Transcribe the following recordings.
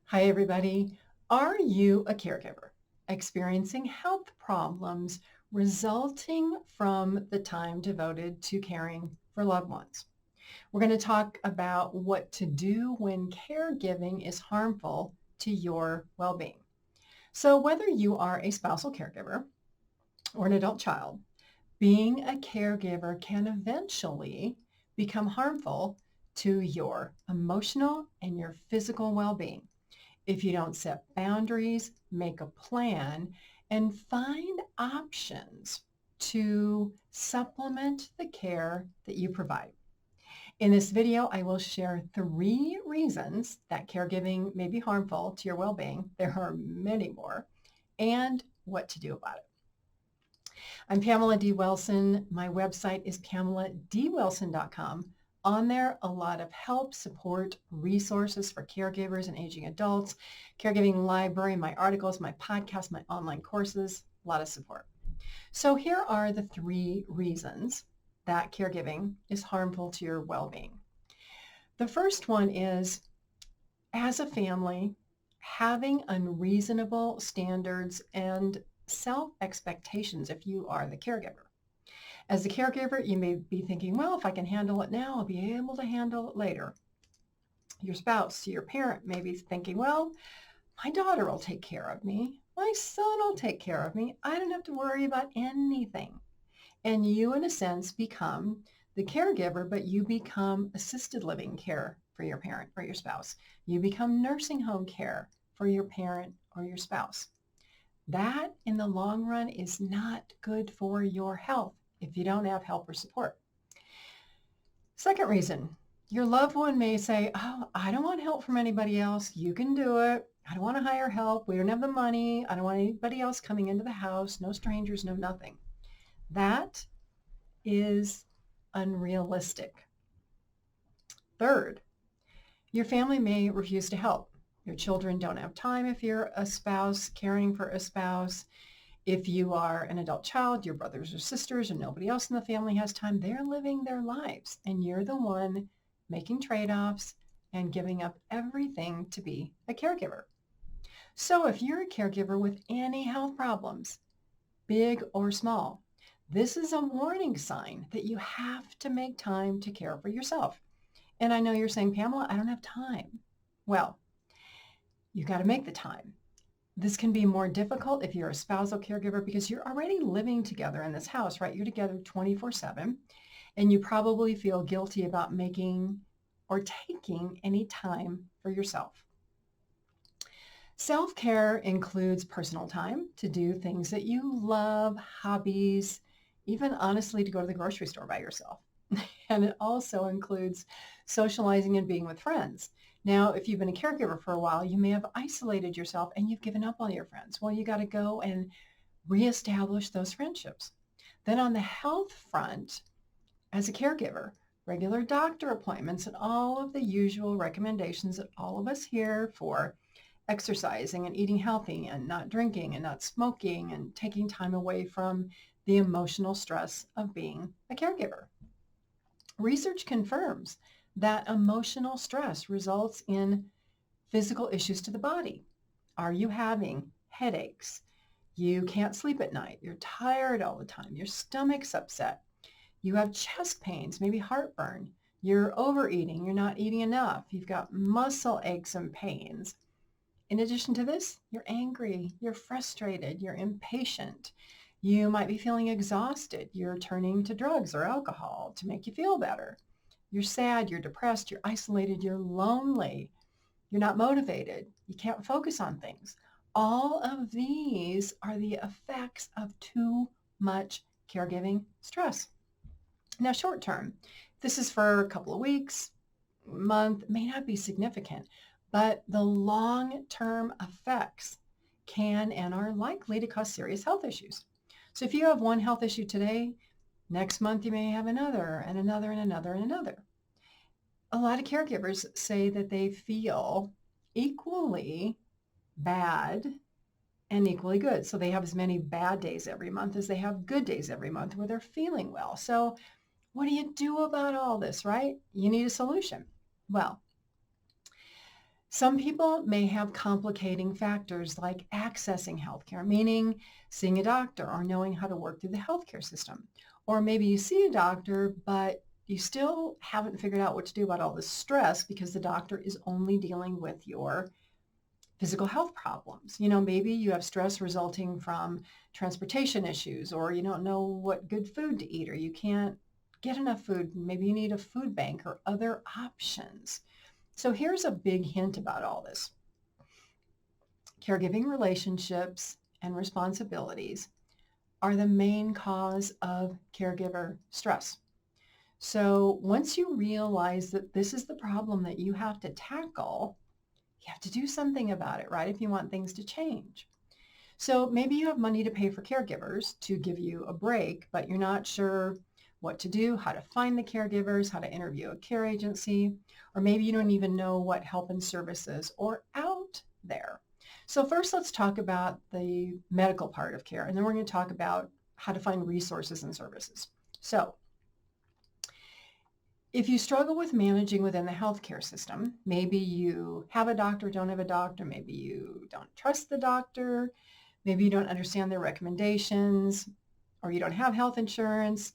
Hi, everybody. Are you a caregiver experiencing health problems resulting from the time devoted to caring for loved ones? We're going to talk about what to do when caregiving is harmful to your well-being. So whether you are a spousal caregiver or an adult child, being a caregiver can eventually become harmful to your emotional and your physical well-being if you don't set boundaries, make a plan, and find options to supplement the care that you provide. In this video, I will share 3 reasons that caregiving may be harmful to your well-being. There are many more, and what to do about it. I'm Pamela D. Wilson. My website is pameladwilson.com. On there, a lot of help, support, resources for caregivers and aging adults, caregiving library, my articles, my podcast, my online courses, a lot of support. So here are the 3 reasons that caregiving is harmful to your well-being. The first one is, as a family, having unreasonable standards and self-expectations if you are the caregiver. As a caregiver, you may be thinking, well, if I can handle it now, I'll be able to handle it later. Your spouse, your parent may be thinking, well, my daughter will take care of me. My son will take care of me. I don't have to worry about anything. And you, in a sense, become the caregiver, but you become assisted living care for your parent or your spouse. You become nursing home care for your parent or your spouse. That, in the long run, is not good for your health if you don't have help or support. Second reason, your loved one may say, oh, I don't want help from anybody else. You can do it. I don't want to hire help. We don't have the money. I don't want anybody else coming into the house. No strangers, no nothing. That is unrealistic. Third, your family may refuse to help. Your children don't have time if you're a spouse caring for a spouse. If you are an adult child, your brothers or sisters or nobody else in the family has time, they're living their lives and you're the one making trade-offs and giving up everything to be a caregiver. So if you're a caregiver with any health problems, big or small, this is a warning sign that you have to make time to care for yourself. And I know you're saying, Pamela, I don't have time. Well, you've got to make the time. This can be more difficult if you're a spousal caregiver because you're already living together in this house, right? You're together 24/7, and you probably feel guilty about making or taking any time for yourself. Self-care includes personal time to do things that you love, hobbies, even honestly to go to the grocery store by yourself. And it also includes socializing and being with friends. Now, if you've been a caregiver for a while, you may have isolated yourself and you've given up on your friends. Well, you got to go and reestablish those friendships. Then on the health front, as a caregiver, regular doctor appointments and all of the usual recommendations that all of us hear for exercising and eating healthy and not drinking and not smoking and taking time away from the emotional stress of being a caregiver. Research confirms that emotional stress results in physical issues to the body. Are you having headaches? You can't sleep at night. You're tired all the time. Your stomach's upset. You have chest pains, maybe heartburn. You're overeating. You're not eating enough. You've got muscle aches and pains. In addition to this, you're angry. You're frustrated. You're impatient. You might be feeling exhausted. You're turning to drugs or alcohol to make you feel better. You're sad. You're depressed. You're isolated. You're lonely. You're not motivated. You can't focus on things. All of these are the effects of too much caregiving stress. Now, short term, this is for a couple of weeks, month, may not be significant, but the long-term effects can and are likely to cause serious health issues. So if you have one health issue today, next month you may have another and another and another and another. A lot of caregivers say that they feel equally bad and equally good. So they have as many bad days every month as they have good days every month where they're feeling well. So what do you do about all this, right? You need a solution. Well, Some people may have complicating factors like accessing healthcare, meaning seeing a doctor or knowing how to work through the healthcare system. Or maybe you see a doctor, but you still haven't figured out what to do about all this stress because the doctor is only dealing with your physical health problems. Maybe you have stress resulting from transportation issues, or you don't know what good food to eat, or you can't get enough food. Maybe you need a food bank or other options. So here's a big hint about all this. Caregiving relationships and responsibilities are the main cause of caregiver stress. So once you realize that this is the problem that you have to tackle, you have to do something about it, right? If you want things to change. So maybe you have money to pay for caregivers to give you a break, but you're not sure what to do, how to find the caregivers, how to interview a care agency, or maybe you don't even know what help and services are out there. So first, let's talk about the medical part of care, and then we're going to talk about how to find resources and services. So if you struggle with managing within the healthcare system, maybe you have a doctor, don't have a doctor, maybe you don't trust the doctor, maybe you don't understand their recommendations, or you don't have health insurance,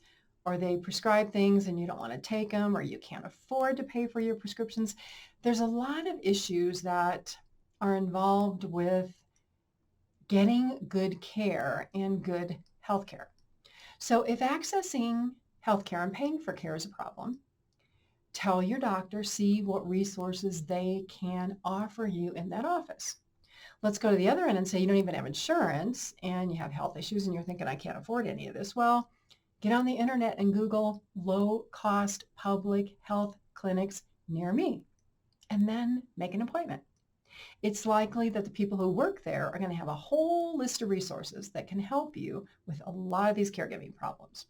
or they prescribe things and you don't want to take them, or you can't afford to pay for your prescriptions. There's a lot of issues that are involved with getting good care and good health care. So if accessing healthcare and paying for care is a problem, tell your doctor, see what resources they can offer you in that office. Let's go to the other end and say you don't even have insurance and you have health issues and you're thinking, I can't afford any of this. Well, get on the internet and Google low-cost public health clinics near me, and then make an appointment. It's likely that the people who work there are going to have a whole list of resources that can help you with a lot of these caregiving problems.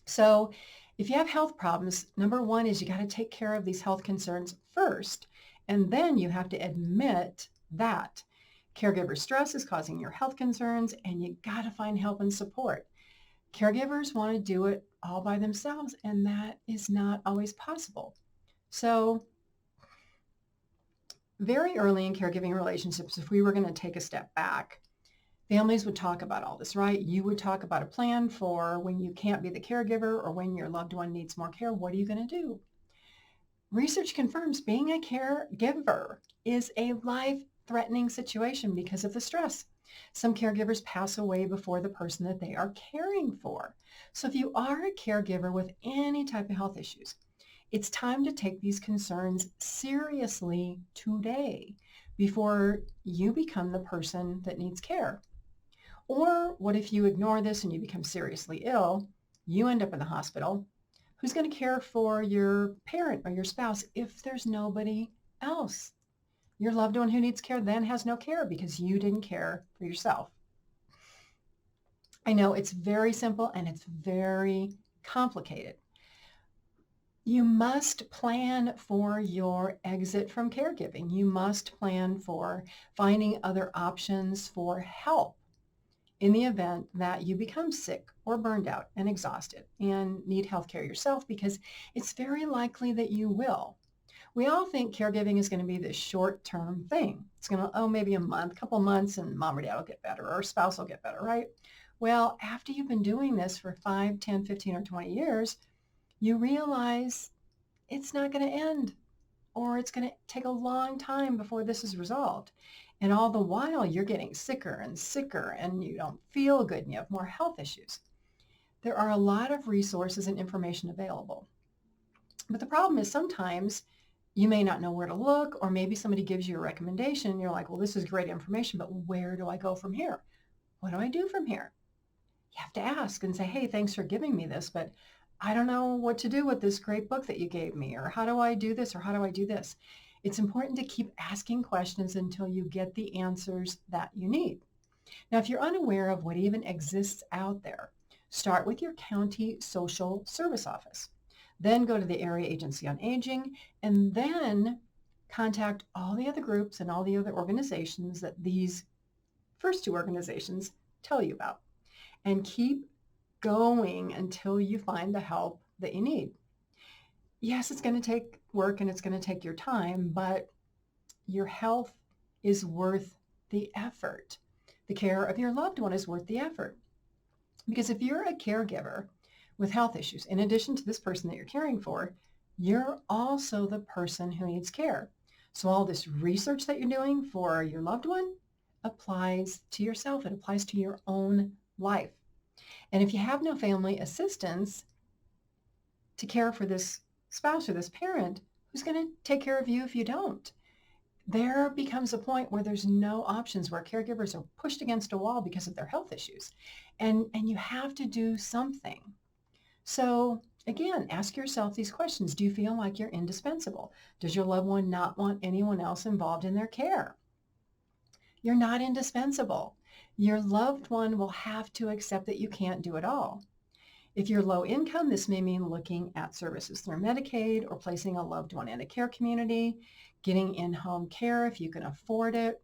So if you have health problems, number one is you got to take care of these health concerns first, and then you have to admit that caregiver stress is causing your health concerns, and you got to find help and support. Caregivers want to do it all by themselves, and that is not always possible. So very early in caregiving relationships, if we were going to take a step back, families would talk about all this, right? You would talk about a plan for when you can't be the caregiver or when your loved one needs more care. What are you going to do? Research confirms being a caregiver is a life-threatening situation because of the stress. Some caregivers pass away before the person that they are caring for. So if you are a caregiver with any type of health issues, it's time to take these concerns seriously today before you become the person that needs care. Or what if you ignore this and you become seriously ill? You end up in the hospital. Who's going to care for your parent or your spouse if there's nobody else? Your loved one who needs care then has no care because you didn't care for yourself. I know it's very simple and it's very complicated. You must plan for your exit from caregiving. You must plan for finding other options for help in the event that you become sick or burned out and exhausted and need health care yourself, because it's very likely that you will. We all think caregiving is going to be this short-term thing. It's going to, maybe a month, couple months, and mom or dad will get better or spouse will get better, right? Well, after you've been doing this for 5, 10, 15, or 20 years, you realize it's not going to end, or it's going to take a long time before this is resolved. And all the while, you're getting sicker and sicker, and you don't feel good, and you have more health issues. There are a lot of resources and information available. But the problem is sometimes you may not know where to look, or maybe somebody gives you a recommendation, and you're like, well, this is great information, but where do I go from here? What do I do from here? You have to ask and say, hey, thanks for giving me this, but I don't know what to do with this great book that you gave me, or how do I do this, or how do I do this? It's important to keep asking questions until you get the answers that you need. Now, if you're unaware of what even exists out there, start with your county social service office. Then go to the area agency on aging, and then contact all the other groups and all the other organizations that these first two organizations tell you about. And keep going until you find the help that you need. Yes, it's going to take work and it's going to take your time, but your health is worth the effort. The care of your loved one is worth the effort. Because if you're a caregiver with health issues, in addition to this person that you're caring for, you're also the person who needs care. So all this research that you're doing for your loved one applies to yourself. It applies to your own life. And if you have no family assistance to care for this spouse or this parent, who's going to take care of you if you don't? There becomes a point where there's no options, where caregivers are pushed against a wall because of their health issues. And you have to do something. So again, ask yourself these questions. Do you feel like you're indispensable? Does your loved one not want anyone else involved in their care? You're not indispensable. Your loved one will have to accept that you can't do it all. If you're low income, this may mean looking at services through Medicaid or placing a loved one in a care community, getting in-home care if you can afford it.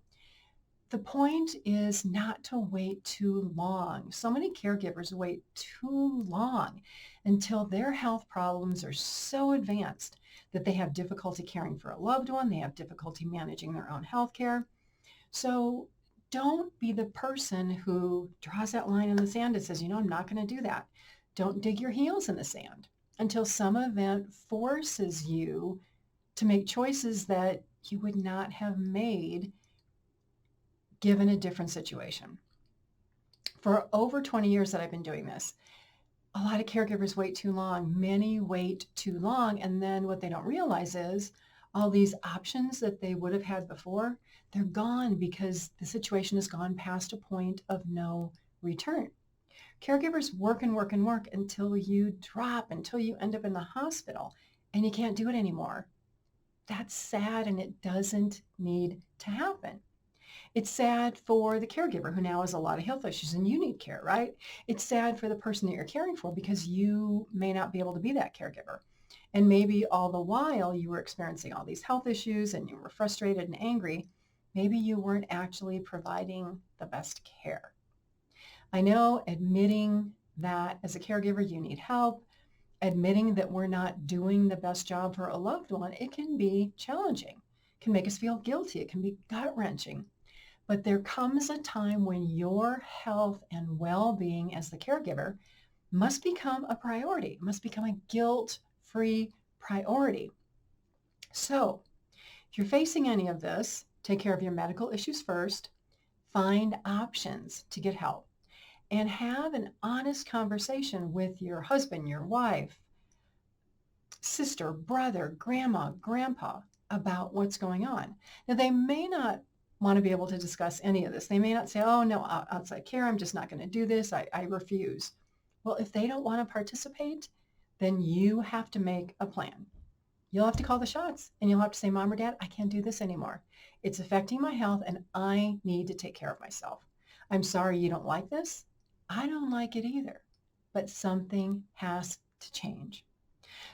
The point is not to wait too long. So many caregivers wait too long until their health problems are so advanced that they have difficulty caring for a loved one. They have difficulty managing their own health care. So don't be the person who draws that line in the sand and says, I'm not going to do that. Don't dig your heels in the sand until some event forces you to make choices that you would not have made given a different situation. For over 20 years that I've been doing this, a lot of caregivers wait too long. Many wait too long. And then what they don't realize is all these options that they would have had before, they're gone because the situation has gone past a point of no return. Caregivers work and work and work until you drop, until you end up in the hospital and you can't do it anymore. That's sad, and it doesn't need to happen. It's sad for the caregiver who now has a lot of health issues and you need care, right? It's sad for the person that you're caring for because you may not be able to be that caregiver. And maybe all the while you were experiencing all these health issues and you were frustrated and angry, maybe you weren't actually providing the best care. I know admitting that as a caregiver you need help, admitting that we're not doing the best job for a loved one, it can be challenging. It can make us feel guilty. It can be gut-wrenching. But there comes a time when your health and well-being as the caregiver must become a priority, must become a guilt-free priority. So if you're facing any of this, take care of your medical issues first, find options to get help, and have an honest conversation with your husband, your wife, sister, brother, grandma, grandpa about what's going on. Now, they may not want to be able to discuss any of this. They may not say, oh, no, outside care, I'm just not going to do this. I refuse. Well, if they don't want to participate, then you have to make a plan. You'll have to call the shots and you'll have to say, Mom or Dad, I can't do this anymore. It's affecting my health and I need to take care of myself. I'm sorry you don't like this. I don't like it either, but something has to change.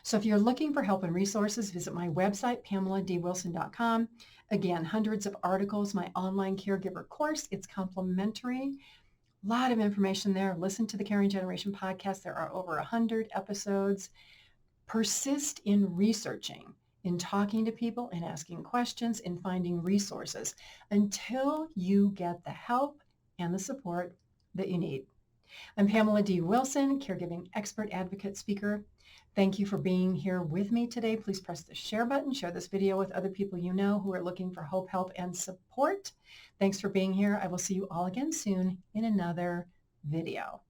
So if you're looking for help and resources, visit my website, PamelaDWilson.com. Again, hundreds of articles, my online caregiver course. It's complimentary. A lot of information there. Listen to the Caring Generation podcast. There are over 100 episodes. Persist in researching, in talking to people, in asking questions, in finding resources until you get the help and the support that you need. I'm Pamela D. Wilson, caregiving expert, advocate, speaker. Thank you for being here with me today. Please press the share button. Share this video with other people you know who are looking for hope, help, and support. Thanks for being here. I will see you all again soon in another video.